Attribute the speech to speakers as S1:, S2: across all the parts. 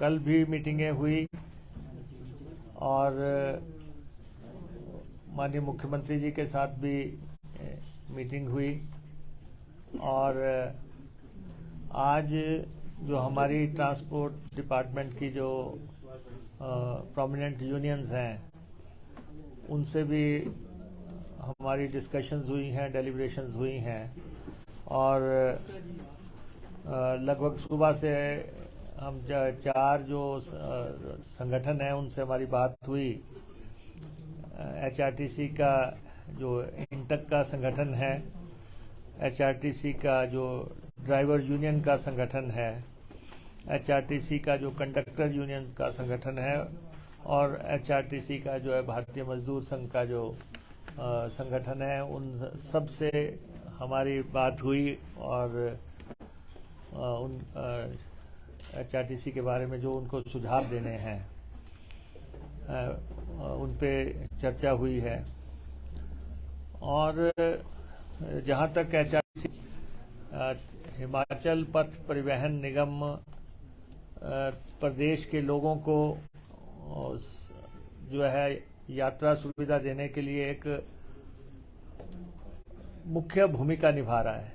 S1: कल भी मीटिंगें हुई और माननीय मुख्यमंत्री जी के साथ भी मीटिंग हुई और आज जो हमारी ट्रांसपोर्ट डिपार्टमेंट की जो प्रोमिनेंट यूनियंस हैं उनसे भी हमारी डिस्कशंस हुई हैं, डेलिब्रेशंस हुई हैं और लगभग सुबह से हम चार जो संगठन हैं उनसे हमारी बात हुई। एचआरटीसी का जो इंटक का संगठन है, एचआरटीसी का जो ड्राइवर यूनियन का संगठन है, एचआरटीसी का जो कंडक्टर यूनियन का संगठन है और एचआरटीसी का जो है भारतीय मजदूर संघ का जो संगठन है, उन सब से हमारी बात हुई और उन एचआरटीसी के बारे में जो उनको सुझाव देने हैं उन पे चर्चा हुई है। और जहाँ तक एचआरटीसी हिमाचल पथ परिवहन निगम प्रदेश के लोगों को जो है यात्रा सुविधा देने के लिए एक मुख्य भूमिका निभा रहा है,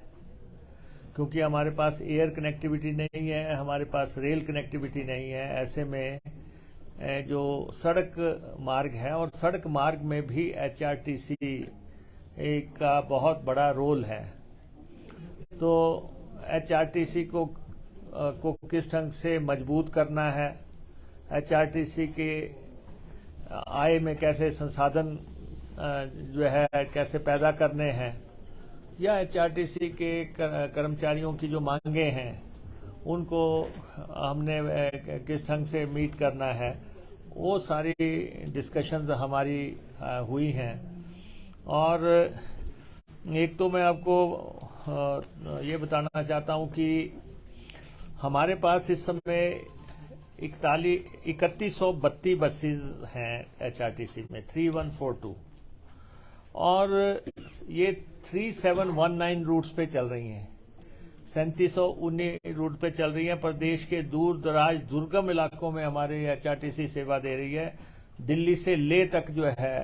S1: क्योंकि हमारे पास एयर कनेक्टिविटी नहीं है, हमारे पास रेल कनेक्टिविटी नहीं है। ऐसे में जो सड़क मार्ग है और सड़क मार्ग में भी एचआरटीसी का बहुत बड़ा रोल है। तो एचआरटीसी को किस ढंग से मजबूत करना है, एचआरटीसी के आय में कैसे संसाधन जो है कैसे पैदा करने हैं, या एचआरटीसी के कर्मचारियों की जो मांगे हैं उनको हमने किस ढंग से मीट करना है, वो सारी डिस्कशंस हमारी हुई हैं। और एक तो मैं आपको ये बताना चाहता हूं कि हमारे पास इस समय 3132 बसेस हैं एचआरटीसी में, 3142, और ये 3719 रूट्स पे चल रही हैं, 3719 रूट पे चल रही हैं। प्रदेश के दूर दराज दुर्गम इलाकों में हमारे एचआरटीसी सेवा दे रही है। दिल्ली से ले तक जो है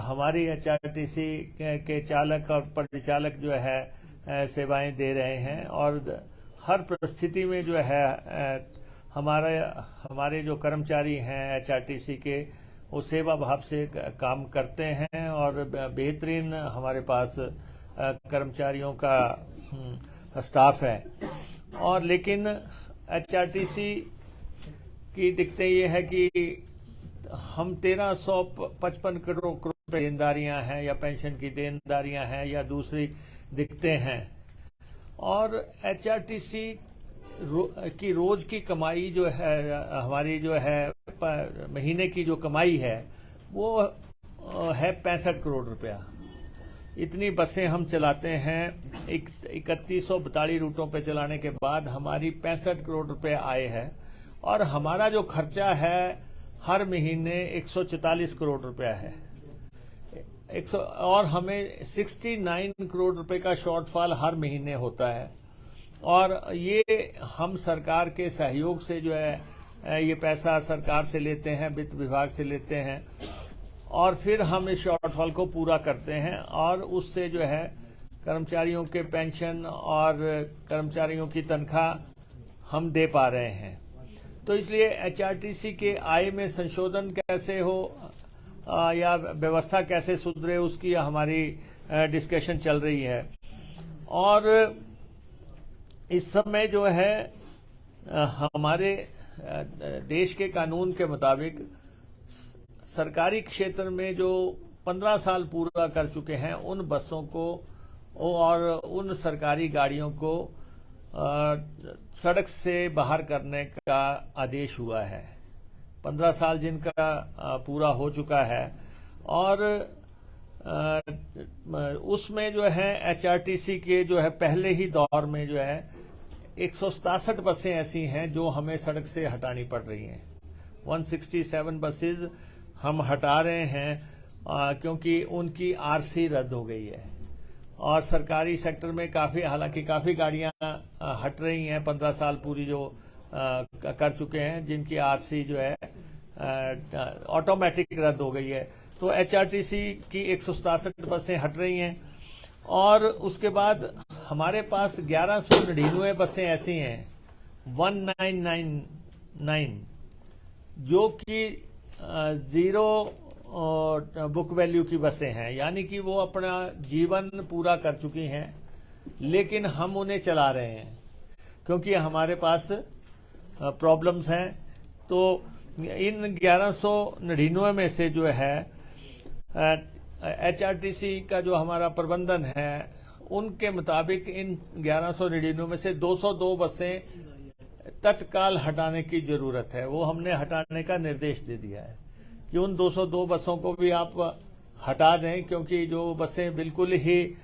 S1: हमारी एचआरटीसी के चालक और परिचालक जो है सेवाएं दे रहे हैं और हर परिस्थिति में जो है हमारे जो कर्मचारी हैं एचआरटीसी के, वो सेवा भाव से काम करते हैं और बेहतरीन हमारे पास कर्मचारियों का स्टाफ है। और लेकिन एचआरटीसी की दिक्कतें ये है कि हम 1355 करोड़ रुपए देनदारियां हैं या पेंशन की देनदारियां हैं या दूसरी दिक्कतें हैं। और एचआरटीसी की रोज की कमाई जो है हमारी जो है महीने की जो कमाई है वो है 65 करोड़ रुपया। इतनी बसें हम चलाते हैं, 3142 रूटों पे चलाने के बाद हमारी 65 करोड़ रुपए आय है और हमारा जो खर्चा है हर महीने 144 करोड़ रुपया है। और हमें 69 करोड़ रुपए का शॉर्टफॉल हर महीने होता है और ये हम सरकार के सहयोग से जो है ये पैसा सरकार से लेते हैं, वित्त विभाग से लेते हैं और फिर हम इस शॉर्टफॉल को पूरा करते हैं और उससे जो है कर्मचारियों के पेंशन और कर्मचारियों की तनख्वाह हम दे पा रहे हैं। तो इसलिए एचआरटीसी के आय में संशोधन कैसे हो या व्यवस्था कैसे सुधरे, उसकी हमारी डिस्कशन चल रही है। और इस समय जो है हमारे देश के कानून के मुताबिक सरकारी क्षेत्र में जो 15 साल पूरा कर चुके हैं उन बसों को और उन सरकारी गाड़ियों को सड़क से बाहर करने का आदेश हुआ है। 15 साल जिनका पूरा हो चुका है और उसमें जो है एचआरटीसी के जो है पहले ही दौर में जो है 167 बसें ऐसी हैं जो हमें सड़क से हटानी पड़ रही हैं। 167 बसेज हम हटा रहे हैं क्योंकि उनकी आरसी रद्द हो गई है और सरकारी सेक्टर में हालांकि काफी गाड़ियां हट रही हैं 15 साल पूरी जो कर चुके हैं, जिनकी आरसी जो है ऑटोमेटिक रद्द हो गई है। तो एचआरटीसी की 167 बसें हट रही हैं और उसके बाद हमारे पास 1199 बसें ऐसी हैं 1999 जो कि जीरो बुक वैल्यू की बसें हैं, यानी कि वो अपना जीवन पूरा कर चुकी हैं, लेकिन हम उन्हें चला रहे हैं क्योंकि हमारे पास प्रॉब्लम्स हैं। तो इन 1199 में से जो है एचआरटीसी का जो हमारा प्रबंधन है उनके मुताबिक इन 1199 में से 202 बसें तत्काल हटाने की जरूरत है। वो हमने हटाने का निर्देश दे दिया है कि उन 202 बसों को भी आप हटा दें, क्योंकि जो बसें बिल्कुल ही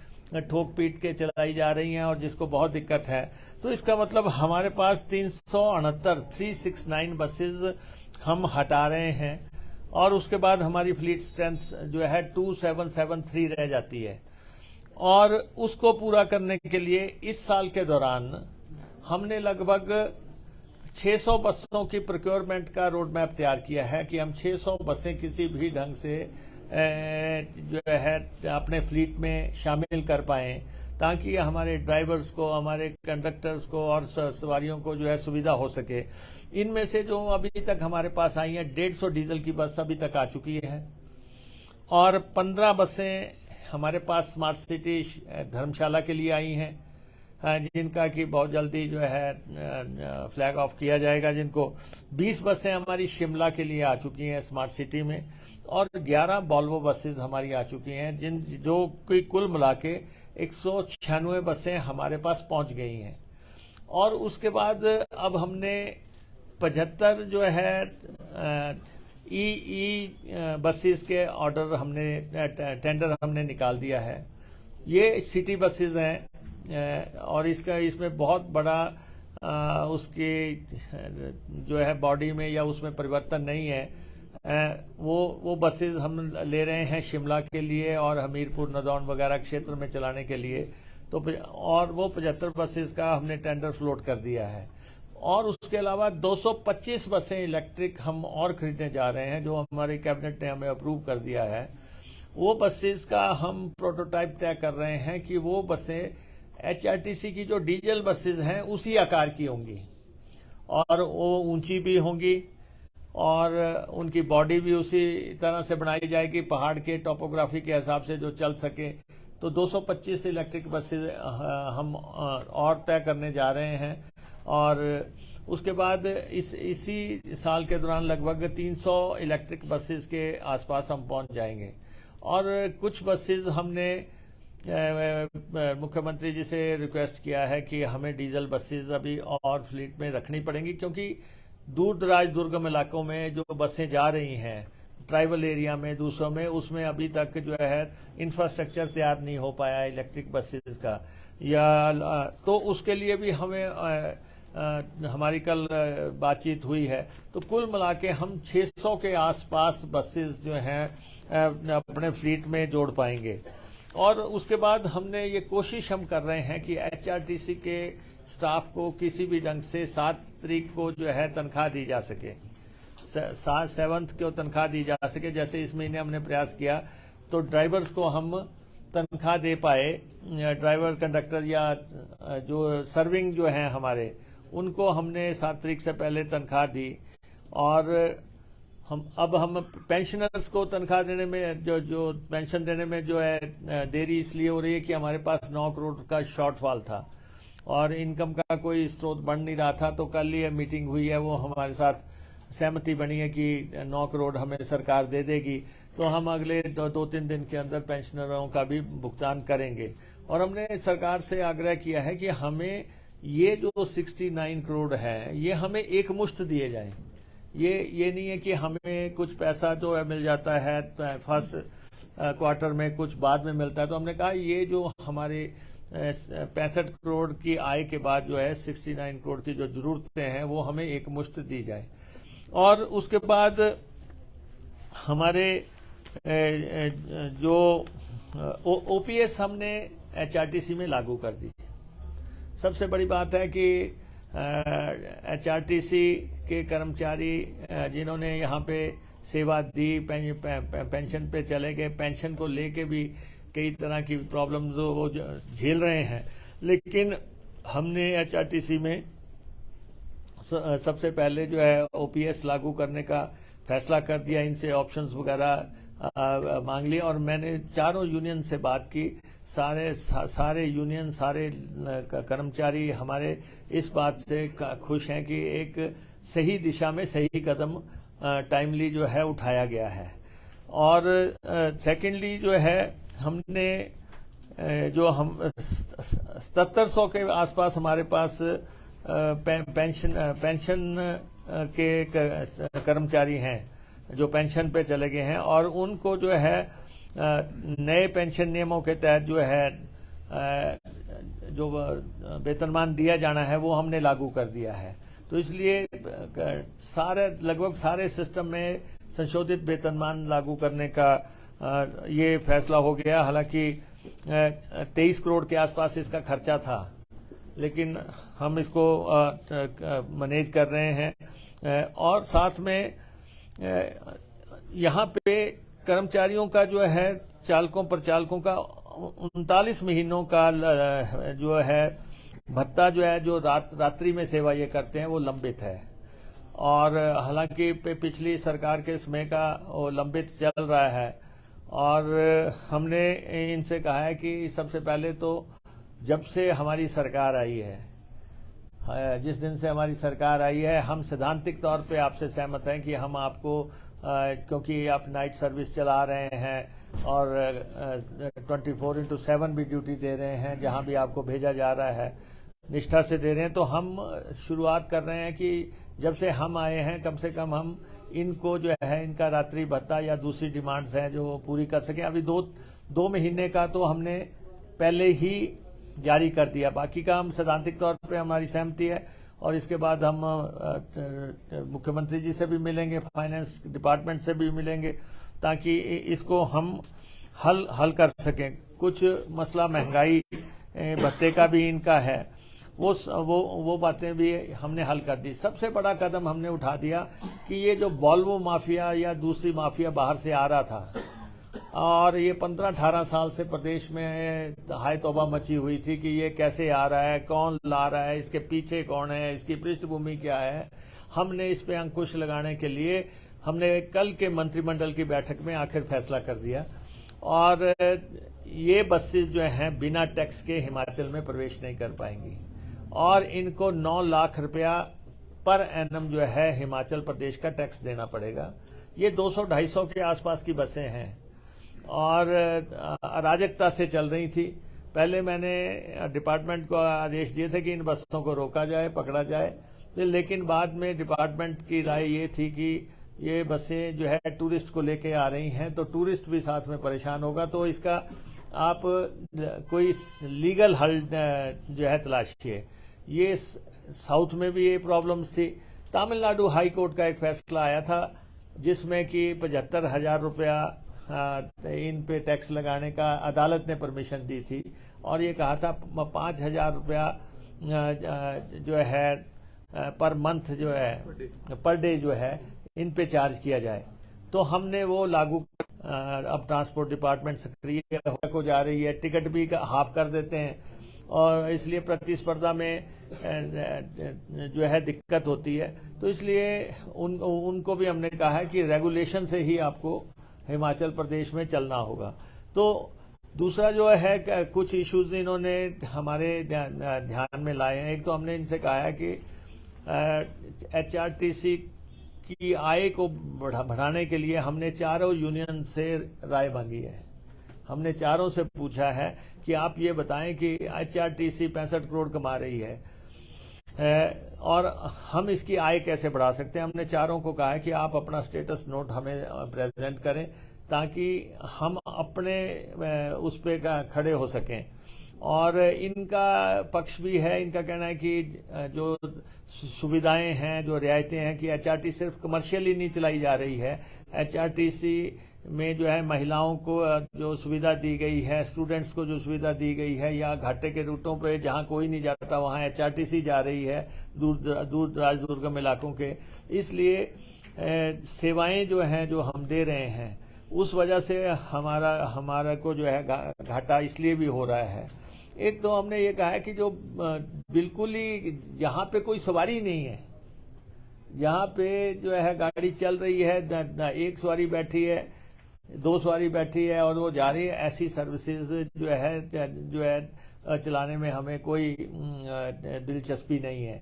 S1: ठोक पीट के चलाई जा रही हैं और जिसको बहुत दिक्कत है। तो इसका मतलब हमारे पास 369 बसेज हम हटा रहे हैं और उसके बाद हमारी फ्लीट स्ट्रेंथ जो है 2773 रह जाती है। और उसको पूरा करने के लिए इस साल के दौरान हमने लगभग 600 बसों की प्रोक्योरमेंट का रोड मैप तैयार किया है कि हम 600 बसें किसी भी ढंग से जो है अपने फ्लीट में शामिल कर पाएं, ताकि हमारे ड्राइवर्स को, हमारे कंडक्टर्स को और सवारियों को जो है सुविधा हो सके। इनमें से जो अभी तक हमारे पास आई हैं 150 डीजल की बस अभी तक आ चुकी है और 15 बसें हमारे पास स्मार्ट सिटी धर्मशाला के लिए आई हैं, जिनका कि बहुत जल्दी जो है फ्लैग ऑफ किया जाएगा। जिनको 20 बसें हमारी शिमला के लिए आ चुकी हैं स्मार्ट सिटी में और 11 वॉल्वो बसेज हमारी आ चुकी हैं, जो कि कुल मिला के 196 बसें हमारे पास पहुंच गई हैं। और उसके बाद अब हमने 75 जो है बसेस के ऑर्डर हमने टेंडर हमने निकाल दिया है। ये सिटी बसेज हैं और इसमें बहुत बड़ा उसकी जो है बॉडी में या उसमें परिवर्तन नहीं है। वो बसेज हम ले रहे हैं शिमला के लिए और हमीरपुर, नदौन वगैरह क्षेत्र में चलाने के लिए। तो और वो 75 बसेज का हमने टेंडर फ्लोट कर दिया है। और उसके अलावा 225 बसें इलेक्ट्रिक हम और खरीदने जा रहे हैं, जो हमारी कैबिनेट ने हमें अप्रूव कर दिया है। वो बसेस का हम प्रोटोटाइप तय कर रहे हैं कि वो बसें एचआरटीसी की जो डीजल बसेज हैं उसी आकार की होंगी और वो ऊंची भी होंगी और उनकी बॉडी भी उसी तरह से बनाई जाएगी, पहाड़ के टोपोग्राफी के हिसाब से जो चल सके। तो 225 इलेक्ट्रिक बसेज हम और तय करने जा रहे हैं और उसके बाद इसी साल के दौरान लगभग 300 इलेक्ट्रिक बसेज के आसपास हम पहुंच जाएंगे। और कुछ बसेज हमने मुख्यमंत्री जी से रिक्वेस्ट किया है कि हमें डीजल बसेज अभी और फ्लीट में रखनी पड़ेंगी, क्योंकि दूर दराज दुर्गम इलाकों में जो बसें जा रही हैं ट्राइबल एरिया में, दूसरों में, उसमें अभी तक जो है इंफ्रास्ट्रक्चर तैयार नहीं हो पाया इलेक्ट्रिक बसेज का। या तो उसके लिए भी हमें हमारी कल बातचीत हुई है। तो कुल मिला के हम 600 के आसपास बसेस जो हैं अपने फ्लीट में जोड़ पाएंगे। और उसके बाद हमने ये कोशिश हम कर रहे हैं कि एचआरटीसी के स्टाफ को किसी भी ढंग से 7 तारीख को जो है तनख्वाह दी जा सके, 7 को तनख्वाह दी जा सके। जैसे इस महीने हमने प्रयास किया तो ड्राइवर्स को हम तनख्वाह दे पाए, ड्राइवर, कंडक्टर या जो सर्विंग जो हैं हमारे, उनको हमने 7 तारीख से पहले तनख्वाह दी। और हम पेंशनर्स को तनख्वाह देने में जो पेंशन देने में जो है देरी इसलिए हो रही है कि हमारे पास 9 करोड़ का शॉर्टफॉल था और इनकम का कोई स्रोत बन नहीं रहा था। तो कल ये मीटिंग हुई है, वो हमारे साथ सहमति बनी है कि 9 करोड़ हमें सरकार दे देगी। तो हम अगले 2-3 दिन के अंदर पेंशनरों का भी भुगतान करेंगे। और हमने सरकार से आग्रह किया है कि हमें ये जो 69 करोड़ है ये हमें एक मुश्त दिए जाएं। ये नहीं है कि हमें कुछ पैसा जो है मिल जाता है फर्स्ट क्वार्टर में, कुछ बाद में मिलता है। तो हमने कहा ये जो हमारे 65 करोड़ की आय के बाद जो है 69 करोड़ की जो जरूरतें हैं वो हमें एक मुश्त दी जाए। और उसके बाद हमारे जो ओपीएस हमने एचआरटीसी में लागू कर दी। सबसे बड़ी बात है कि HRTC के कर्मचारी जिन्होंने यहाँ पे सेवा दी, पेंशन पे चले गए, पेंशन को लेके भी कई तरह की प्रॉब्लम्स वो झेल रहे हैं। लेकिन हमने HRTC में सबसे पहले जो है OPS लागू करने का फैसला कर दिया, इनसे ऑप्शंस वगैरह मांग लिए और मैंने चारों यूनियन से बात की। सारे यूनियन, सारे कर्मचारी हमारे इस बात से खुश हैं कि एक सही दिशा में सही कदम टाइमली जो है उठाया गया है। और सेकेंडली जो है हमने जो हम 7700 के आसपास हमारे पास पेंशन के कर्मचारी हैं जो पेंशन पे चले गए हैं और उनको जो है नए पेंशन नियमों के तहत जो है जो वेतनमान दिया जाना है वो हमने लागू कर दिया है। तो इसलिए लगभग सारे सिस्टम में संशोधित वेतनमान लागू करने का ये फैसला हो गया। हालांकि 23 करोड़ के आसपास इसका खर्चा था, लेकिन हम इसको मैनेज कर रहे हैं। और साथ में यहाँ पे कर्मचारियों का जो है चालकों प्रचालकों का 39 महीनों का जो है भत्ता जो है जो रात्रि में सेवा ये करते हैं वो लंबित है। और हालांकि पिछली सरकार के समय का वो लंबित चल रहा है और हमने इनसे कहा है कि सबसे पहले तो जब से हमारी सरकार आई है, जिस दिन से हमारी सरकार आई है, हम सैद्धांतिक तौर पे आपसे सहमत हैं कि हम आपको क्योंकि आप नाइट सर्विस चला रहे हैं और 24/7 भी ड्यूटी दे रहे हैं, जहां भी आपको भेजा जा रहा है निष्ठा से दे रहे हैं। तो हम शुरुआत कर रहे हैं कि जब से हम आए हैं कम से कम हम इनको जो है इनका रात्रि भत्ता या दूसरी डिमांड्स हैं जो पूरी कर सकें। अभी दो महीने का तो हमने पहले ही जारी कर दिया, बाकी का हम सैद्धांतिक तौर पे हमारी सहमति है और इसके बाद हम मुख्यमंत्री जी से भी मिलेंगे, फाइनेंस डिपार्टमेंट से भी मिलेंगे ताकि इसको हम हल कर सकें। कुछ मसला महंगाई भत्ते का भी इनका है, वो बातें भी हमने हल कर दी। सबसे बड़ा कदम हमने उठा दिया कि ये जो वॉल्वो माफिया या दूसरी माफिया बाहर से आ रहा था और ये 15-18 साल से प्रदेश में हाय तौबा मची हुई थी कि ये कैसे आ रहा है, कौन ला रहा है, इसके पीछे कौन है, इसकी पृष्ठभूमि क्या है। हमने इस पे अंकुश लगाने के लिए हमने कल के मंत्रिमंडल की बैठक में आखिर फैसला कर दिया और ये बसेस जो हैं बिना टैक्स के हिमाचल में प्रवेश नहीं कर पाएंगी और इनको 9 लाख रुपया पर एनम जो है हिमाचल प्रदेश का टैक्स देना पड़ेगा। ये 200-250 के आसपास की बसें हैं और अराजकता से चल रही थी। पहले मैंने डिपार्टमेंट को आदेश दिए थे कि इन बसों को रोका जाए, पकड़ा जाए, लेकिन बाद में डिपार्टमेंट की राय ये थी कि ये बसें जो है टूरिस्ट को लेके आ रही हैं तो टूरिस्ट भी साथ में परेशान होगा, तो इसका आप कोई लीगल हल जो है तलाशिए। ये साउथ में भी ये प्रॉब्लम्स थी। तमिलनाडु हाई कोर्ट का एक फैसला आया था जिसमें कि 75,000 रुपया इन पे टैक्स लगाने का अदालत ने परमिशन दी थी और ये कहा था 5,000 रुपया जो है पर मंथ जो है पर डे जो है इन पे चार्ज किया जाए। तो हमने वो लागू अब ट्रांसपोर्ट डिपार्टमेंट सक्रिय हो जा रही है, टिकट भी हाफ कर देते हैं और इसलिए प्रतिस्पर्धा में जो है दिक्कत होती है। तो इसलिए उनको भी हमने कहा है कि रेगुलेशन से ही आपको हिमाचल प्रदेश में चलना होगा। तो दूसरा जो है कुछ इश्यूज इन्होंने हमारे ध्यान में लाए हैं। एक तो हमने इनसे कहा है कि HRTC की आय को बढ़ाने के लिए हमने चारों यूनियन से राय मांगी है। हमने चारों से पूछा है कि आप ये बताएं कि HRTC 65 करोड़ कमा रही है और हम इसकी आय कैसे बढ़ा सकते हैं। हमने चारों को कहा है कि आप अपना स्टेटस नोट हमें प्रेजेंट करें ताकि हम अपने उस पे खड़े हो सकें और इनका पक्ष भी है। इनका कहना है कि जो सुविधाएं हैं, जो रियायतें हैं, कि एचआरटी सिर्फ कमर्शियली नहीं चलाई जा रही है। एचआरटीसी में जो है महिलाओं को जो सुविधा दी गई है, स्टूडेंट्स को जो सुविधा दी गई है, या घाटे के रूटों पे जहां कोई नहीं जाता वहां एचआरटीसी जा रही है, दूर दराज दुर्गम इलाकों के। इसलिए सेवाएं जो हैं जो हम दे रहे हैं, उस वजह से हमारा को जो है घाटा इसलिए भी हो रहा है। एक तो हमने ये कहा है कि जो बिल्कुल ही जहां पे कोई सवारी नहीं है, जहां पे जो है गाड़ी चल रही है, एक सवारी बैठी है, 2 सवारी बैठी है और वो जा रही है, ऐसी सर्विसेज जो है चलाने में हमें कोई दिलचस्पी नहीं है।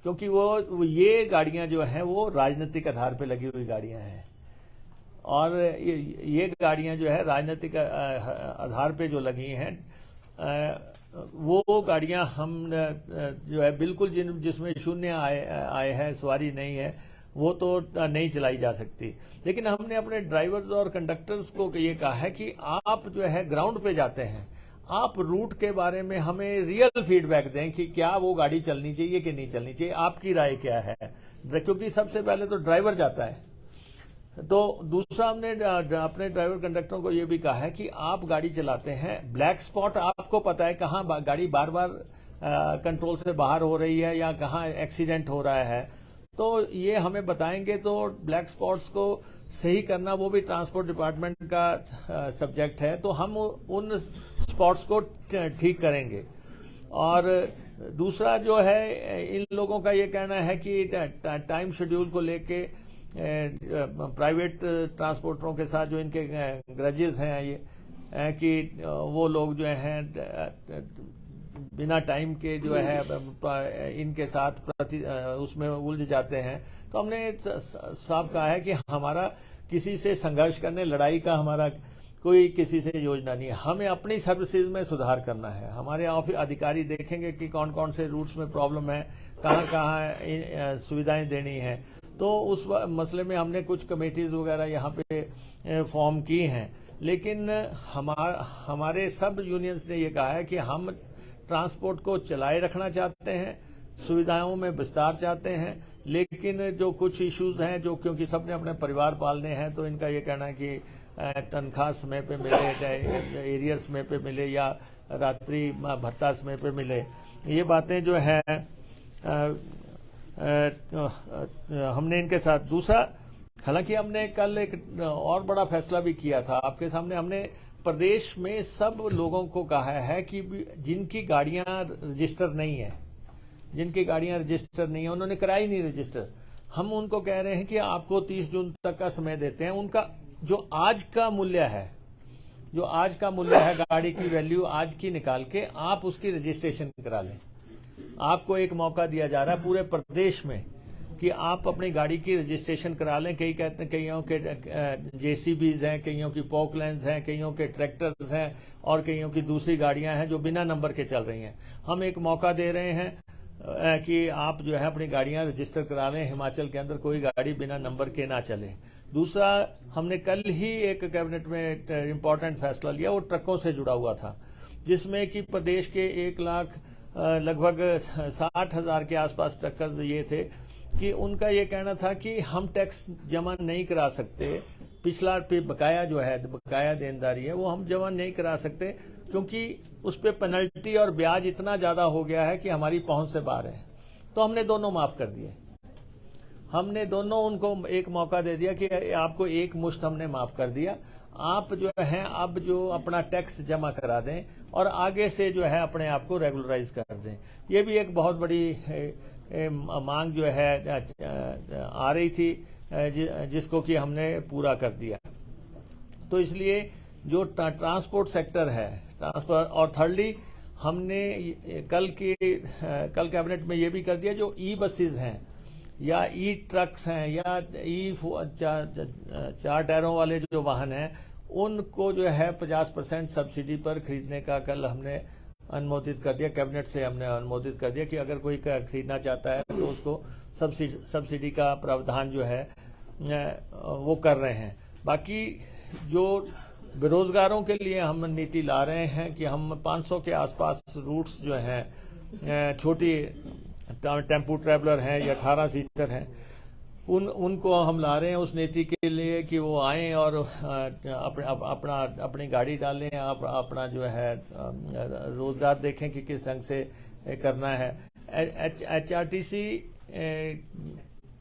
S1: क्योंकि वो ये गाड़ियां जो हैं वो राजनीतिक आधार पे लगी हुई गाड़ियां हैं, और ये गाड़ियां जो है राजनीतिक आधार पे जो लगी हैं, वो गाड़ियां हम जो है बिल्कुल जिसमें शून्य आए है, सवारी नहीं है, वो तो नहीं चलाई जा सकती। लेकिन हमने अपने ड्राइवर्स और कंडक्टर्स को ये कहा है कि आप जो है ग्राउंड पे जाते हैं, आप रूट के बारे में हमें रियल फीडबैक दें कि क्या वो गाड़ी चलनी चाहिए कि नहीं चलनी चाहिए, आपकी राय क्या है। क्योंकि सबसे पहले तो ड्राइवर जाता है। तो दूसरा हमने अपने ड्राइवर कंडक्टरों को ये भी कहा है कि आप गाड़ी चलाते हैं, ब्लैक स्पॉट आपको पता है कहाँ गाड़ी बार बार कंट्रोल से बाहर हो रही है या कहाँ एक्सीडेंट हो रहा है, तो ये हमें बताएंगे तो ब्लैक स्पॉट्स को सही करना वो भी ट्रांसपोर्ट डिपार्टमेंट का सब्जेक्ट है, तो हम उन स्पॉट्स को ठीक करेंगे। और दूसरा जो है, इन लोगों का ये कहना है कि टाइम शेड्यूल को लेके प्राइवेट ट्रांसपोर्टरों के साथ जो इनके ग्रजेस हैं, ये कि वो लोग जो हैं बिना टाइम के जो है इनके साथ उसमें उलझ जाते हैं। तो हमने साफ कहा है कि हमारा किसी से संघर्ष करने, लड़ाई का हमारा कोई किसी से योजना नहीं है। हमें अपनी सर्विसेज में सुधार करना है। हमारे अधिकारी देखेंगे कि कौन कौन से रूट्स में प्रॉब्लम है, कहाँ कहाँ सुविधाएं देनी है। तो उस मसले में हमने कुछ कमेटीज वगैरह यहाँ पे फॉर्म की हैं। लेकिन हमारे सब यूनियंस ने ये कहा है कि हम ट्रांसपोर्ट को चलाए रखना चाहते हैं, सुविधाओं में विस्तार चाहते हैं, लेकिन जो कुछ इश्यूज हैं, जो क्योंकि सबने अपने परिवार पालने हैं, तो इनका ये कहना है कि तनख्वाह समय पे मिले, एरियर समय पे मिले या रात्रि भत्ता समय पे मिले, ये बातें जो हैं हमने इनके साथ। दूसरा, हालांकि हमने कल एक और बड़ा फैसला भी किया था आपके सामने। हमने प्रदेश में सब लोगों को कहा है कि जिनकी गाड़ियां रजिस्टर नहीं है, उन्होंने कराई नहीं रजिस्टर, हम उनको कह रहे हैं कि आपको 30 जून तक का समय देते हैं। उनका जो आज का मूल्य है, गाड़ी की वैल्यू आज की निकाल के आप उसकी रजिस्ट्रेशन करा लें। आपको एक मौका दिया जा रहा है पूरे प्रदेश में कि आप अपनी गाड़ी की रजिस्ट्रेशन करा लें। कई कहते हैं, कईयों के जेसीबीज हैं, कईयों की पोकलैंड्स हैं, कईयों के ट्रैक्टर्स हैं और कईयों की दूसरी गाड़ियां हैं जो बिना नंबर के चल रही हैं। हम एक मौका दे रहे हैं कि आप जो है अपनी गाड़ियां रजिस्टर करा लें। हिमाचल के अंदर कोई गाड़ी बिना नंबर के ना चले। दूसरा, हमने कल ही एक कैबिनेट में इम्पोर्टेंट फैसला लिया, वो ट्रकों से जुड़ा हुआ था, जिसमें कि प्रदेश के 1 लाख लगभग 60,000 के आसपास ट्रकर्स ये थे कि उनका ये कहना था कि हम टैक्स जमा नहीं करा सकते, पिछला पे बकाया जो है, बकाया देनदारी है, वो हम जमा नहीं करा सकते क्योंकि उस पर पेनल्टी और ब्याज इतना ज्यादा हो गया है कि हमारी पहुंच से बाहर है। तो हमने दोनों माफ कर दिए। हमने दोनों उनको एक मौका दे दिया कि आपको एक मुश्त हमने माफ कर दिया, आप जो है अब जो अपना टैक्स जमा करा दें और आगे से जो है अपने आप को रेगुलराइज कर दें। ये भी एक बहुत बड़ी मांग जो है आ रही थी, जिसको कि हमने पूरा कर दिया। तो इसलिए जो ट्रांसपोर्ट सेक्टर है, ट्रांसपोर्ट, और थर्डली हमने कल कैबिनेट में ये भी कर दिया, जो ई बसेज हैं या ई ट्रक्स हैं या ई 4 टायरों वाले जो वाहन हैं, उनको जो है 50% सब्सिडी पर खरीदने का कल हमने अनुमोदित कर दिया। कैबिनेट से हमने अनुमोदित कर दिया कि अगर कोई खरीदना चाहता है तो उसको सब्सिडी का प्रावधान जो है वो कर रहे हैं। बाकी जो बेरोजगारों के लिए हम नीति ला रहे हैं कि हम 500 के आसपास रूट्स जो हैं, छोटी टेम्पू ट्रैवलर हैं या 18 सीटर हैं, उनको हम ला रहे हैं उस नीति के लिए कि वो आएं और अपनी गाड़ी डालें, अपना जो है रोजगार देखें कि किस ढंग से करना है। HRTC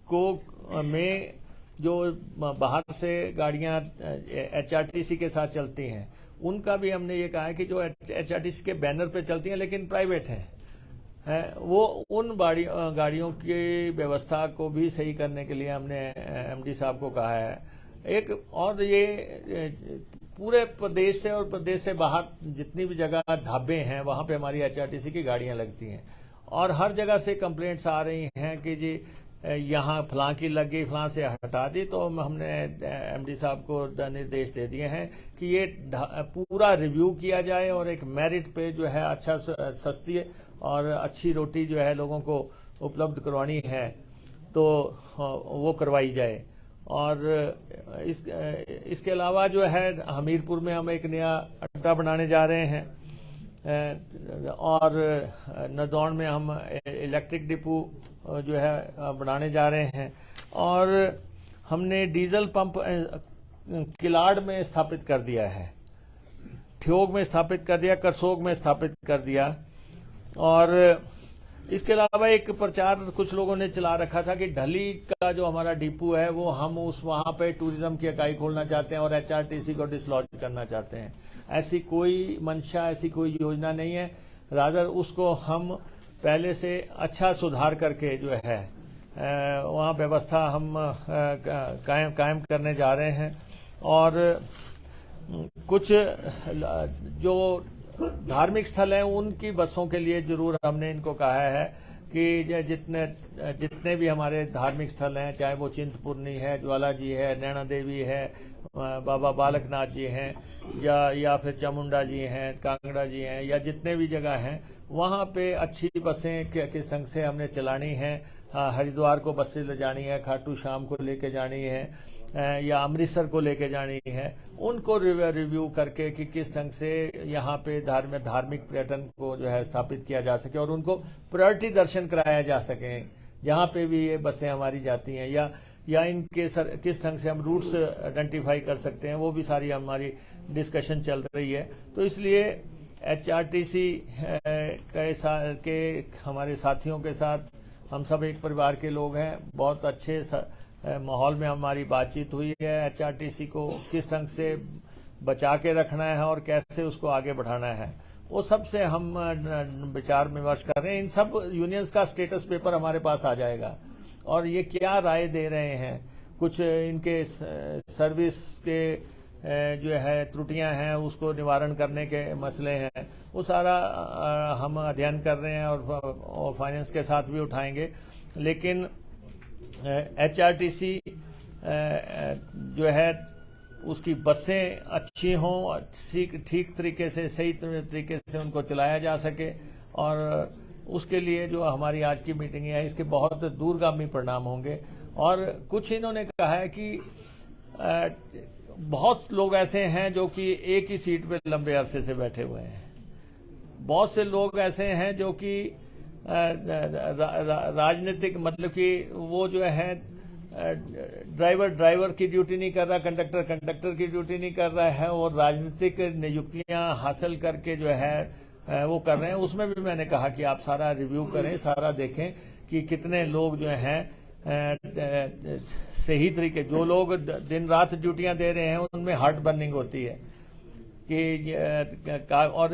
S1: को में जो बाहर से गाड़ियां HRTC के साथ चलती हैं, उनका भी हमने ये कहा है कि जो HRTC के बैनर पे चलती हैं लेकिन प्राइवेट हैं, वो उन गाड़ियों की व्यवस्था को भी सही करने के लिए हमने MD साहब को कहा है। एक और ये पूरे प्रदेश से और प्रदेश से बाहर जितनी भी जगह ढाबे हैं वहां पे हमारी HRTC की गाड़ियां लगती हैं, और हर जगह से कंप्लेंट्स आ रही हैं कि जी यहाँ फलां की लग गई, फलां से हटा दी। तो हमने MD साहब को निर्देश दे दिए हैं कि ये पूरा रिव्यू किया जाए और एक मेरिट पे जो है अच्छा सस्ती और अच्छी रोटी जो है लोगों को उपलब्ध करवानी है तो वो करवाई जाए। और इसके अलावा जो है हमीरपुर में हम एक नया अड्डा बनाने जा रहे हैं, और नदौन में हम इलेक्ट्रिक डिपो जो है बनाने जा रहे हैं, और हमने डीजल पंप किलाड़ में स्थापित कर दिया है, ठियोग में स्थापित कर दिया, करसोग में स्थापित कर दिया। और इसके अलावा एक प्रचार कुछ लोगों ने चला रखा था कि ढली का जो हमारा डिपो है वो हम वहां पे टूरिज्म की इकाई खोलना चाहते हैं और HRTC को डिसलॉज करना चाहते हैं। ऐसी कोई मंशा, ऐसी कोई योजना नहीं है। रादर उसको हम पहले से अच्छा सुधार करके जो है वहाँ व्यवस्था हम कायम करने जा रहे हैं। और कुछ जो धार्मिक स्थल हैं उनकी बसों के लिए जरूर हमने इनको कहा है कि जितने भी हमारे धार्मिक स्थल हैं, चाहे वो चिंतपूर्णी है, ज्वाला जी है, नैना देवी है, बाबा बालकनाथ जी हैं, या फिर चामुंडा जी हैं, कांगड़ा जी हैं, या जितने भी जगह हैं वहाँ पे अच्छी बसें किस ढंग से हमने चलानी है। हरिद्वार को बसें ले जानी है, खाटू श्याम को लेके जानी है, या अमृतसर को लेके जानी है, उनको रिव्यू करके कि किस ढंग से यहाँ पे धार्मिक पर्यटन को जो है स्थापित किया जा सके और उनको प्रायोरिटी दर्शन कराया जा सके जहाँ पे भी ये बसें हमारी जाती हैं, या इनके किस ढंग से हम रूट्स आइडेंटिफाई कर सकते हैं, वो भी सारी हमारी डिस्कशन चल रही है। तो इसलिए HRTC के हमारे साथियों के साथ हम सब एक परिवार के लोग हैं। बहुत अच्छे माहौल में हमारी बातचीत हुई है। HRTC को किस ढंग से बचा के रखना है और कैसे उसको आगे बढ़ाना है, वो सबसे हम विचार विमर्श कर रहे हैं। इन सब यूनियंस का स्टेटस पेपर हमारे पास आ जाएगा और ये क्या राय दे रहे हैं, कुछ इनके सर्विस के जो है त्रुटियां हैं उसको निवारण करने के मसले हैं, वो सारा हम अध्ययन कर रहे हैं और फाइनेंस के साथ भी उठाएंगे। लेकिन HRTC जो है उसकी बसें अच्छी हों, ठीक तरीके से, सही तरीके से उनको चलाया जा सके, और उसके लिए जो हमारी आज की मीटिंग है इसके बहुत दूरगामी परिणाम होंगे। और कुछ इन्होंने कहा है कि बहुत लोग ऐसे हैं जो कि एक ही सीट पे लंबे अरसे से बैठे हुए हैं, बहुत से लोग ऐसे हैं जो कि राजनीतिक, मतलब कि वो जो है ड्राइवर की ड्यूटी नहीं कर रहा, कंडक्टर की ड्यूटी नहीं कर रहा है, और राजनीतिक नियुक्तियां हासिल करके जो है वो कर रहे हैं। उसमें भी मैंने कहा कि आप सारा रिव्यू करें, सारा देखें कि कितने लोग जो हैं सही तरीके, जो लोग दिन रात ड्यूटियां दे रहे हैं उनमें हार्ट बर्निंग होती है कि और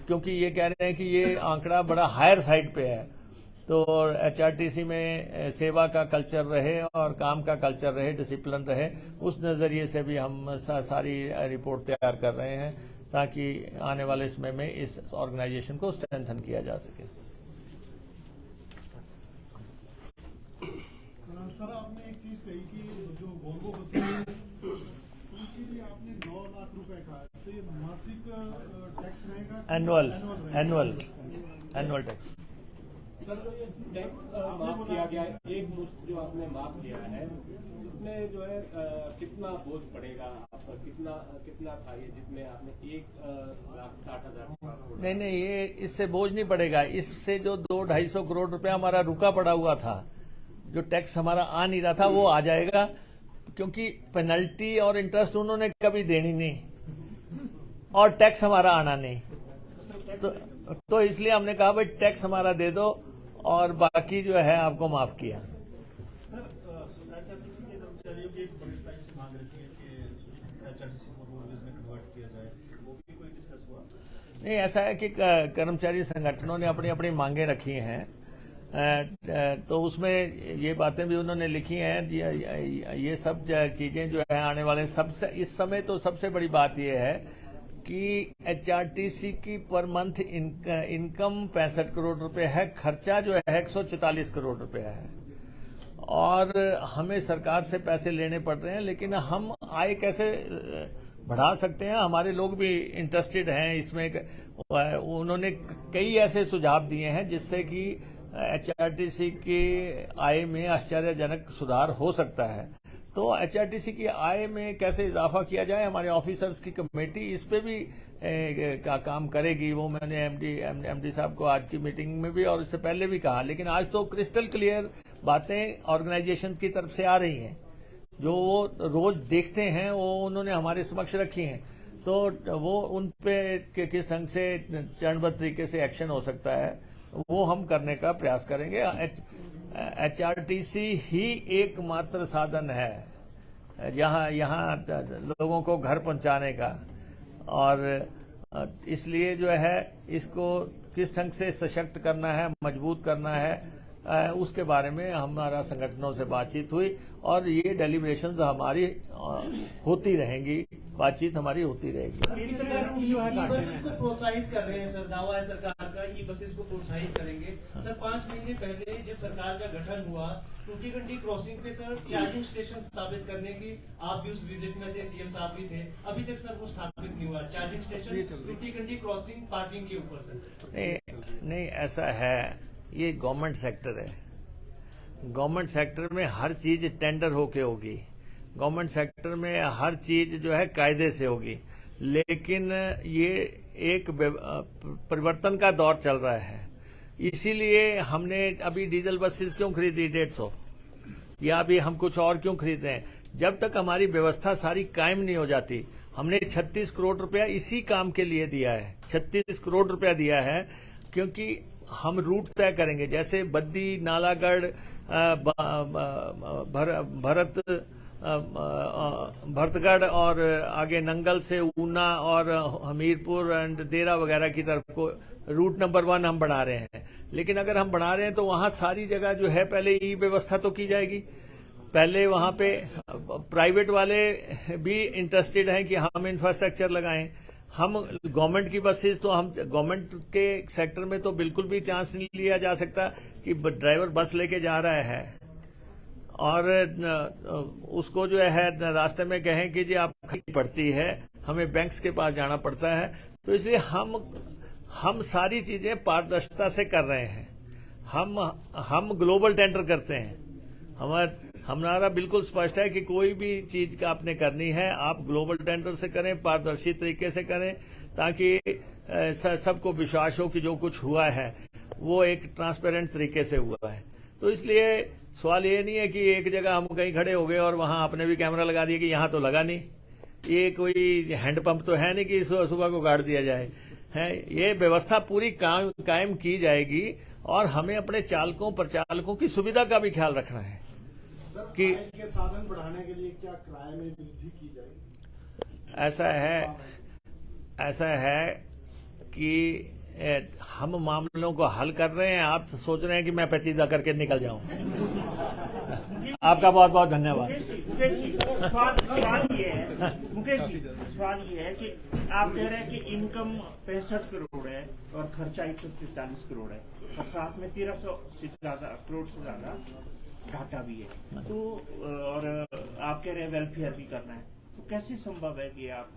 S1: क्योंकि ये कह रहे हैं कि ये आंकड़ा बड़ा हायर साइड पे है, तो HRTC में सेवा का कल्चर रहे और काम का कल्चर रहे, डिसिप्लिन रहे, उस नजरिए से भी हम सारी रिपोर्ट तैयार कर रहे हैं ताकि आने वाले समय में इस ऑर्गेनाइजेशन को स्ट्रेंथन किया जा सके।
S2: सर, आपने एक चीज कही कि जो वोल्वो बसें उनके लिए आपने 9 लाख रुपए कहा, तो ये मासिक टैक्स रहेगा?
S1: Annual tax.
S2: सर,
S3: टैक्स माफ किया गया, एक मुश्त जो आपने माफ किया है, इसमें जो है कितना बोझ पड़ेगा आप पर, कितना था ये जितने आपने 1,60,000?
S1: नहीं, ये इससे बोझ नहीं पड़ेगा। इससे जो 200-250 करोड़ रुपया हमारा रुका पड़ा हुआ था, जो टैक्स हमारा आ नहीं रहा था, वो आ जाएगा, क्योंकि पेनल्टी और इंटरेस्ट उन्होंने कभी देनी नहीं और टैक्स हमारा आना नहीं। तो इसलिए हमने कहा भाई टैक्स हमारा दे दो और बाकी जो है आपको माफ किया।
S2: सर, एचआरटीसी के कर्मचारियों की एक बड़ी टाइप से मांग रखी है कि एचआरटीसी को रोडवेज में कन्वर्ट किया जाए, वो भी कोई डिस्कस हुआ?
S1: नहीं, ऐसा है कि कर्मचारी संगठनों ने अपनी अपनी मांगे रखी हैं, तो उसमें ये बातें भी उन्होंने लिखी हैं। ये सब चीजें जो है आने वाले सबसे इस समय तो सबसे बड़ी बात ये है कि एचआरटीसी की पर मंथ इनकम 65 करोड़ रुपए है, खर्चा जो है 144 करोड़ रुपए है, और हमें सरकार से पैसे लेने पड़ रहे हैं, लेकिन हम आय कैसे बढ़ा सकते हैं? हमारे लोग भी इंटरेस्टेड हैं इसमें। उन्होंने कई ऐसे सुझाव दिए हैं जिससे कि एचआरटीसी की आय में आश्चर्यजनक सुधार हो सकता है। तो एचआरटीसी की आय में कैसे इजाफा किया जाए, हमारे ऑफिसर्स की कमेटी इस पे भी का काम करेगी। वो मैंने एमडी साहब को आज की मीटिंग में भी और इससे पहले भी कहा, लेकिन आज तो क्रिस्टल क्लियर बातें ऑर्गेनाइजेशन की तरफ से आ रही हैं, जो वो रोज देखते हैं, वो उन्होंने हमारे समक्ष रखी हैं। तो वो उन पे किस ढंग से चरणबद्ध तरीके से एक्शन हो सकता है, वो हम करने का प्रयास करेंगे। एचआरटीसी ही एकमात्र साधन है यहाँ लोगों को घर पहुंचाने का, और इसलिए जो है इसको किस ढंग से सशक्त करना है, मजबूत करना है, उसके बारे में हमारा संगठनों से बातचीत हुई, और ये डेलिब्रेशंस हमारी होती रहेंगी, बातचीत हमारी होती रहेगी।
S4: बसेस को प्रोत्साहित कर रहे हैं सर, दावा है सरकार का, ई बसेस को प्रोत्साहित करेंगे सर। 5 महीने पहले जब सरकार का गठन हुआ, टूटीगंडी क्रॉसिंग पे सर चार्जिंग स्टेशन स्थापित करने की, आप भी उस विजिट में थे, सीएम साहब भी थे, अभी तक सर वो स्थापित नहीं हुआ चार्जिंग स्टेशन टूटीगंडी क्रॉसिंग पार्किंग के ऊपर सर।
S1: नहीं, ऐसा है, ये गवर्नमेंट सेक्टर है। गवर्नमेंट सेक्टर में हर चीज टेंडर होके होगी, गवर्नमेंट सेक्टर में हर चीज जो है कायदे से होगी, लेकिन ये एक परिवर्तन का दौर चल रहा है। इसीलिए हमने अभी डीजल बसेस क्यों खरीदी 150, या अभी हम कुछ और क्यों खरीद रहे हैं? जब तक हमारी व्यवस्था सारी कायम नहीं हो जाती। हमने 36 करोड़ रुपया इसी काम के लिए दिया है, 36 करोड़ रुपया दिया है, क्योंकि हम रूट तय करेंगे, जैसे बद्दी, नालागढ़, भरतगढ़ और आगे नंगल से ऊना और हमीरपुर एंड देरा वगैरह की तरफ को रूट नंबर 1 हम बढ़ा रहे हैं। लेकिन अगर हम बढ़ा रहे हैं तो वहां सारी जगह जो है पहले ई व्यवस्था तो की जाएगी। पहले वहां पे प्राइवेट वाले भी इंटरेस्टेड हैं कि हम इंफ्रास्ट्रक्चर लगाएं। हम गवर्नमेंट की बसेस तो हम गवर्नमेंट के सेक्टर में तो बिल्कुल भी चांस नहीं लिया जा सकता कि ड्राइवर बस लेके जा रहा है और उसको जो है रास्ते में कहें कि जी आप पड़ती है, हमें बैंक्स के पास जाना पड़ता है। तो इसलिए हम सारी चीजें पारदर्शिता से कर रहे हैं। हम ग्लोबल टेंडर करते हैं। हमारा बिल्कुल स्पष्ट है कि कोई भी चीज का आपने करनी है, आप ग्लोबल टेंडर से करें, पारदर्शी तरीके से करें, ताकि सबको विश्वास हो कि जो कुछ हुआ है वो एक ट्रांसपेरेंट तरीके से हुआ है। तो इसलिए सवाल ये नहीं है कि एक जगह हम कहीं खड़े हो गए और वहां आपने भी कैमरा लगा दिया कि यहां तो लगा नहीं। ये कोई हैंडपंप तो है नहीं कि सुबह को गाड़ दिया जाए है। ये व्यवस्था पूरी कायम की जाएगी और हमें अपने चालकों प्रचालकों की सुविधा का भी ख्याल रखना है कि
S2: के साधन बढ़ाने के लिए क्या किराए में वृद्धि की जाएगी?
S1: ऐसा है कि हम मामलों को हल कर रहे हैं। आप सोच रहे हैं कि मैं पेचीदा करके निकल जाऊं। आपका बहुत बहुत धन्यवाद।
S5: सवाल ये है कि आप कह रहे हैं कि इनकम 65 करोड़ है और खर्चा 143 करोड़ है और साथ में 1300 से ज्यादा करोड़ से ज्यादा घाटा भी है। तो और आप कह रहे हैं वेलफेयर भी करना है, तो कैसे संभव है कि आप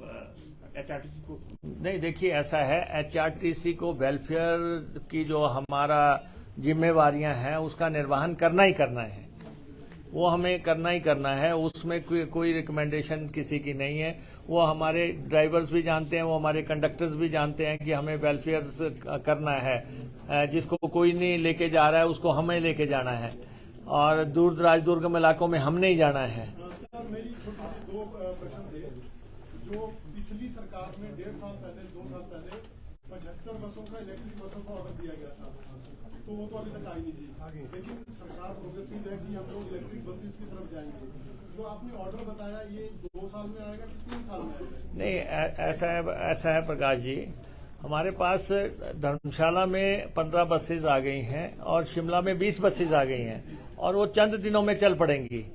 S5: एचआरटीसी को?
S1: नहीं, देखिए ऐसा है, एचआरटीसी को वेलफेयर की जो हमारा जिम्मेवारियां हैं उसका निर्वहन करना ही करना है, वो हमें करना ही करना है। उसमें कोई रिकमेंडेशन किसी की नहीं है। वो हमारे ड्राइवर्स भी जानते हैं, वो हमारे कंडक्टर्स भी जानते हैं कि हमें वेलफेयर करना है। जिसको कोई नहीं लेके जा रहा है उसको हमें लेके जाना है, और दूर दराज दुर्गम इलाकों में हमने ही जाना है।
S6: सर मेरी छोटी सी दो प्रश्न थे। जो पिछली सरकार में 1.5 साल पहले 2 साल पहले 75 बसों का इलेक्ट्रिक बसों का ऑर्डर दिया गया था, तो वो तो अभी तक आई नहीं थी। लेकिन सरकार प्रोग्रेसिव है कि हम लोग इलेक्ट्रिक बसेस की तरफ जाएंगे। जो आपने ऑर्डर बताया ये 2 साल में आएगा कि 3 साल में आएगा?
S1: नहीं, ऐसा है प्रकाश जी, हमारे पास धर्मशाला में 15 बसेज आ गई हैं और शिमला में 20 बसेज आ गई हैं, और वो चंद दिनों में चल पड़ेंगी।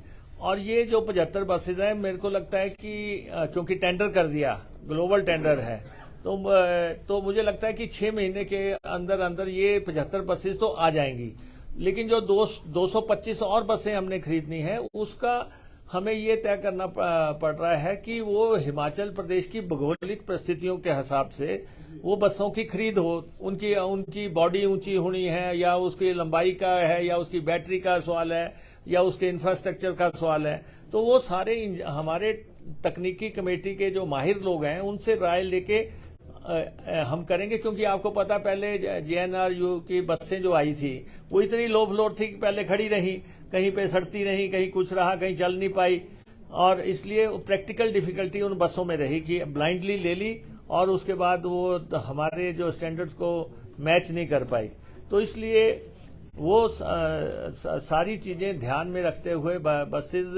S1: और ये जो 75 बसेज हैं, मेरे को लगता है कि क्योंकि टेंडर कर दिया, ग्लोबल टेंडर है, तो मुझे लगता है कि 6 महीने के अंदर अंदर ये 75 बसेज तो आ जाएंगी। लेकिन जो 225 और बसें हमने खरीदनी है, उसका हमें ये तय करना पड़ रहा है कि वो हिमाचल प्रदेश की भौगोलिक परिस्थितियों के हिसाब से वो बसों की खरीद हो। उनकी बॉडी ऊंची होनी है, या उसकी लंबाई का है, या उसकी बैटरी का सवाल है, या उसके इंफ्रास्ट्रक्चर का सवाल है। तो वो सारे हमारे तकनीकी कमेटी के जो माहिर लोग हैं उनसे राय लेके हम करेंगे। क्योंकि आपको पता, पहले JNRU की बसें जो आई थी वो इतनी लो फ्लोर थी कि पहले खड़ी रही, कहीं पे सड़ती रही, कहीं कुछ रहा, कहीं चल नहीं पाई, और इसलिए प्रैक्टिकल डिफिकल्टी उन बसों में रही कि ब्लाइंडली ले ली और उसके बाद वो हमारे जो स्टैंडर्ड्स को मैच नहीं कर पाई। तो इसलिए वो सारी चीजें ध्यान में रखते हुए बसेज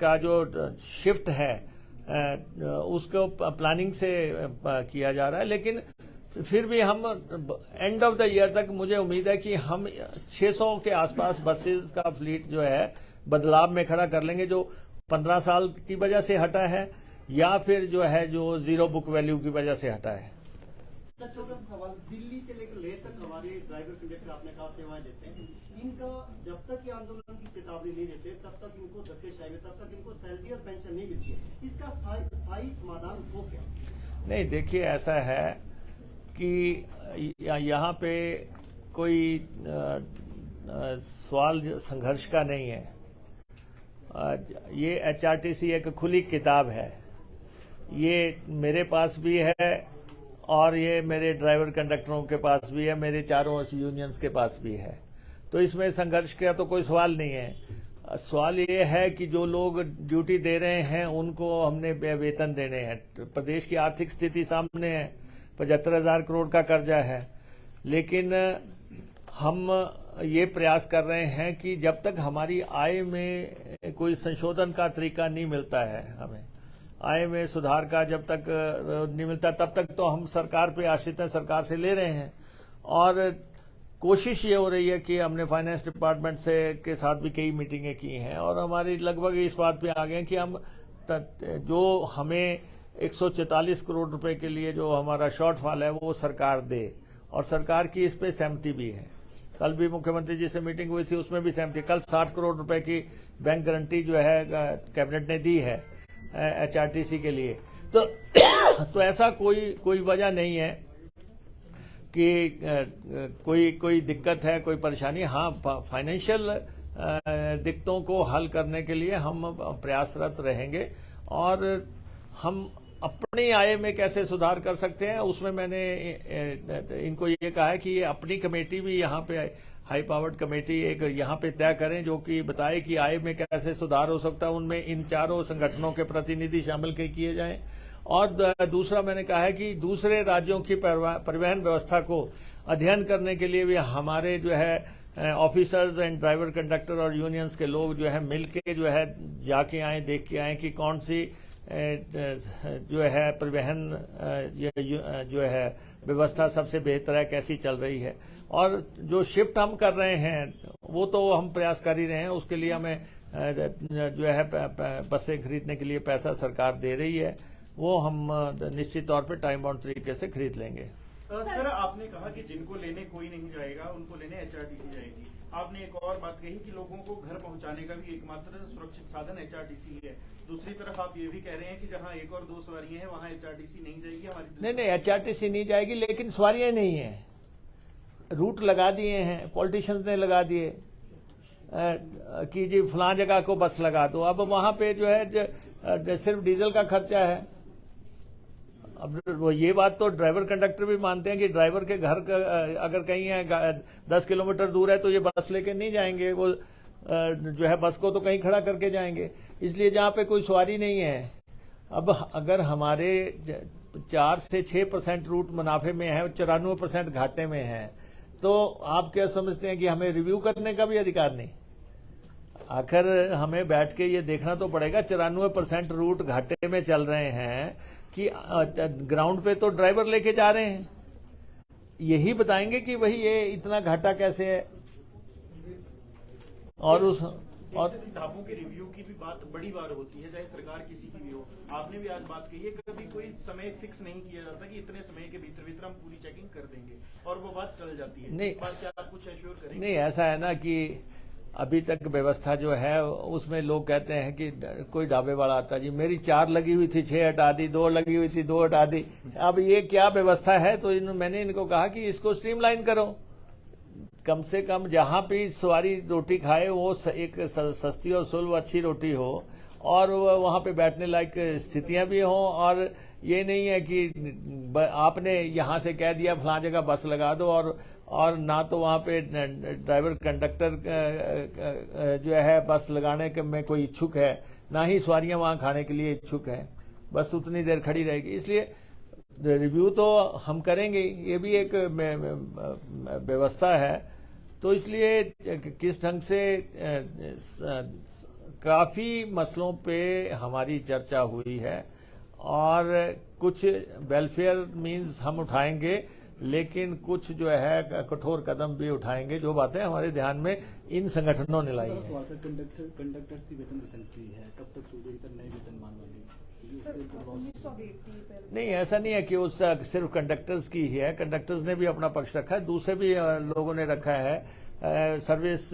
S1: का जो शिफ्ट है उसको प्लानिंग से किया जा रहा है। लेकिन फिर भी हम एंड ऑफ द ईयर तक मुझे उम्मीद है कि हम 600 के आसपास बसेस का फ्लीट जो है बदलाव में खड़ा कर लेंगे, जो 15 साल की वजह से हटा है या फिर जो है जो जीरो बुक वैल्यू की वजह से हटा है।
S2: सर छोटा सा सवाल, दिल्ली से लेकर लेह तक हमारे ड्राइवर कंडक्टर आपने कहा सेवाएं देते हैं, इनका जब तक ये आंदोलन की चेतावनी नहीं देते तब तक इनको धक्केशाही में, तब तक इनको सैलरी और पेंशन नहीं मिलती है। इसका स्थायी समाधान हो क्या?
S1: नहीं, देखिए ऐसा है कि यहाँ पे कोई सवाल संघर्ष का नहीं है। ये HRTC एक खुली किताब है, ये मेरे पास भी है और ये मेरे ड्राइवर कंडक्टरों के पास भी है, मेरे चारों यूनियंस के पास भी है। तो इसमें संघर्ष का तो कोई सवाल नहीं है। सवाल ये है कि जो लोग ड्यूटी दे रहे हैं उनको हमने वेतन देने हैं। प्रदेश की आर्थिक स्थिति सामने है, 75,000 करोड़ का कर्जा है, लेकिन हम ये प्रयास कर रहे हैं कि जब तक हमारी आय में कोई संशोधन का तरीका नहीं मिलता है, हमें आय में सुधार का जब तक नहीं मिलता तब तक तो हम सरकार पे आश्रित हैं, सरकार से ले रहे हैं। और कोशिश ये हो रही है कि हमने फाइनेंस डिपार्टमेंट से के साथ भी कई मीटिंगें की हैं और हमारी लगभग इस बात पे आ गए कि हम जो हमें 144 करोड़ रुपए के लिए जो हमारा शॉर्टफॉल है वो सरकार दे, और सरकार की इस पे सहमति भी है। कल भी मुख्यमंत्री जी से मीटिंग हुई थी, उसमें भी सहमति। कल 60 करोड़ रुपए की बैंक गारंटी जो है कैबिनेट ने दी है HRTC के लिए। तो ऐसा कोई वजह नहीं है कि कोई दिक्कत है, कोई परेशानी। हाँ, फाइनेंशियल दिक्कतों को हल करने के लिए हम प्रयासरत रहेंगे और हम अपनी आय में कैसे सुधार कर सकते हैं उसमें मैंने इनको ये कहा है कि ये अपनी कमेटी भी यहाँ पे हाई पावर्ड कमेटी एक यहाँ पे तय करें जो कि बताए कि आय में कैसे सुधार हो सकता है। उनमें इन चारों संगठनों के प्रतिनिधि शामिल किए जाएं। और दूसरा मैंने कहा है कि दूसरे राज्यों की परिवहन व्यवस्था को अध्ययन करने के लिए भी हमारे जो है ऑफिसर्स एंड ड्राइवर कंडक्टर और यूनियंस के लोग जो है मिलके जो है जाके आए, देख के आए कि कौन सी जो है परिवहन जो है व्यवस्था सबसे बेहतर है, कैसी चल रही है। और जो शिफ्ट हम कर रहे हैं वो तो हम प्रयास कर ही रहे हैं, उसके लिए हमें जो है बसें खरीदने के लिए पैसा सरकार दे रही है, वो हम निश्चित तौर पे टाइम बाउंड तरीके से खरीद लेंगे।
S5: सर आपने कहा कि जिनको लेने कोई नहीं जाएगा, उनको लेने HRTC जाएगी। आपने एक और बात कही कि लोगों को घर पहुंचाने का भी एकमात्र सुरक्षित साधन HRTC है। दूसरी तरफ आप ये भी कह रहे हैं कि जहां 1 और 2 सवारियां हैं वहां HRTC नहीं जाएगी। हमारी
S1: नहीं, HRTC नहीं जाएगी, लेकिन सवारियां नहीं है। रूट लगा दिए हैं, पॉलिटिशियंस ने लगा दिए कि जी फलां जगह को बस लगा दो। अब वहां पे जो है सिर्फ डीजल का खर्चा है। अब वो ये बात तो ड्राइवर कंडक्टर भी मानते हैं कि ड्राइवर के घर का अगर कहीं है 10 किलोमीटर दूर है तो ये बस लेके नहीं जाएंगे, वो जो है बस को तो कहीं खड़ा करके जाएंगे। इसलिए जहाँ पे कोई सवारी नहीं है, अब अगर हमारे 4 से 6% रूट मुनाफे में है, 94% घाटे में है, तो आप क्या समझते हैं कि हमें रिव्यू करने का भी अधिकार नहीं? आखिर हमें बैठ के ये देखना तो पड़ेगा 94% रूट घाटे में चल रहे हैं कि ग्राउंड पे तो ड्राइवर लेके जा रहे हैं, यही बताएंगे कि भाई ये इतना घाटा कैसे है। और उस और
S5: ढाबों के रिव्यू की भी बात बड़ी बार होती है, चाहे सरकार किसी की भी हो। आपने भी आज बात कही है, कभी कोई समय फिक्स नहीं किया जाता कि इतने समय के भीतर हम पूरी चेकिंग कर देंगे और वो बात टल जाती है।
S1: नहीं,
S5: इस बार क्या आप कुछ एश्योर करेंगे?
S1: नहीं, ऐसा है ना कि अभी तक व्यवस्था जो है उसमें लोग कहते हैं कि कोई ढाबे वाला आता जी मेरी 4 लगी हुई थी 6 हटा दी, 2 लगी हुई थी 2 हटा दी। अब ये क्या व्यवस्था है? तो मैंने इनको कहा कि इसको स्ट्रीमलाइन करो, कम से कम जहां भी सवारी रोटी खाए वो एक सस्ती और सुलभ अच्छी रोटी हो और वहां पे बैठने लायक स्थितियां भी हों। और ये नहीं है कि आपने यहां से कह दिया फलां जगह बस लगा दो और ना तो वहां पे ड्राइवर कंडक्टर जो है बस लगाने में कोई इच्छुक है, ना ही सवारियां वहां खाने के लिए इच्छुक है, बस उतनी देर खड़ी रहेगी। इसलिए रिव्यू तो हम करेंगे, ये भी एक व्यवस्था है। तो इसलिए किस ढंग से काफी मसलों पे हमारी चर्चा हुई है और कुछ वेलफेयर मींस हम उठाएंगे, लेकिन कुछ जो है कठोर कदम भी उठाएंगे। जो बातें हमारे ध्यान में इन संगठनों ने लाई हैं।
S7: कंडक्टर्स की वेतन संख्या है, कब तक शुरू होगी सर नए वेतनमान वाली?
S1: नहीं, ऐसा नहीं है कि उस सिर्फ कंडक्टर्स की ही है, कंडक्टर्स ने भी अपना पक्ष रखा है, दूसरे भी लोगों ने रखा है। सर्विस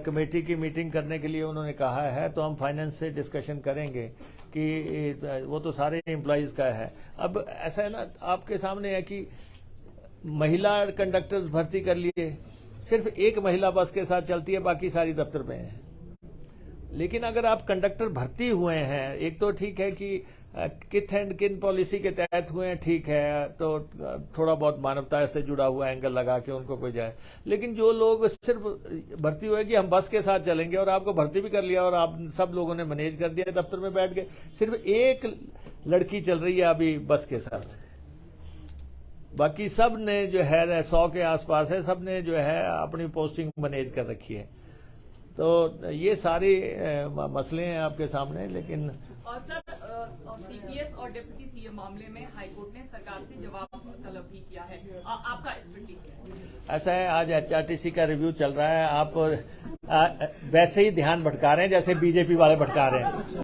S1: कमेटी की मीटिंग करने के लिए उन्होंने कहा है, तो हम फाइनेंस से डिस्कशन करेंगे कि वो तो सारे एम्प्लॉयज का है। अब ऐसा है ना, आपके सामने है कि महिला कंडक्टर्स भर्ती कर लिए, सिर्फ एक महिला बस के साथ चलती है, बाकी सारी दफ्तर में है। लेकिन अगर आप कंडक्टर भर्ती हुए हैं, एक तो ठीक है कि किथ एंड किन पॉलिसी के तहत हुए हैं, ठीक है, तो थोड़ा बहुत मानवता से जुड़ा हुआ एंगल लगा के उनको कोई जाए। लेकिन जो लोग सिर्फ भर्ती हुए कि हम बस के साथ चलेंगे और आपको भर्ती भी कर लिया और आप सब लोगों ने मैनेज कर दिया, दफ्तर में बैठ गए, सिर्फ एक लड़की चल रही है अभी बस के साथ, बाकी सब ने जो है 100 के आसपास है, सब ने जो है अपनी पोस्टिंग मैनेज कर रखी है। तो ये सारे मसले हैं आपके सामने। लेकिन
S8: और सर सीपीएस और डिप्टी सीएम मामले में हाईकोर्ट ने सरकार से जवाब तलब भी किया है, आपका इस पर क्या है?
S1: ऐसा है, आज एचआरटीसी का रिव्यू चल रहा है, आप वैसे ही ध्यान भटका रहे हैं जैसे बीजेपी वाले भटका रहे हैं।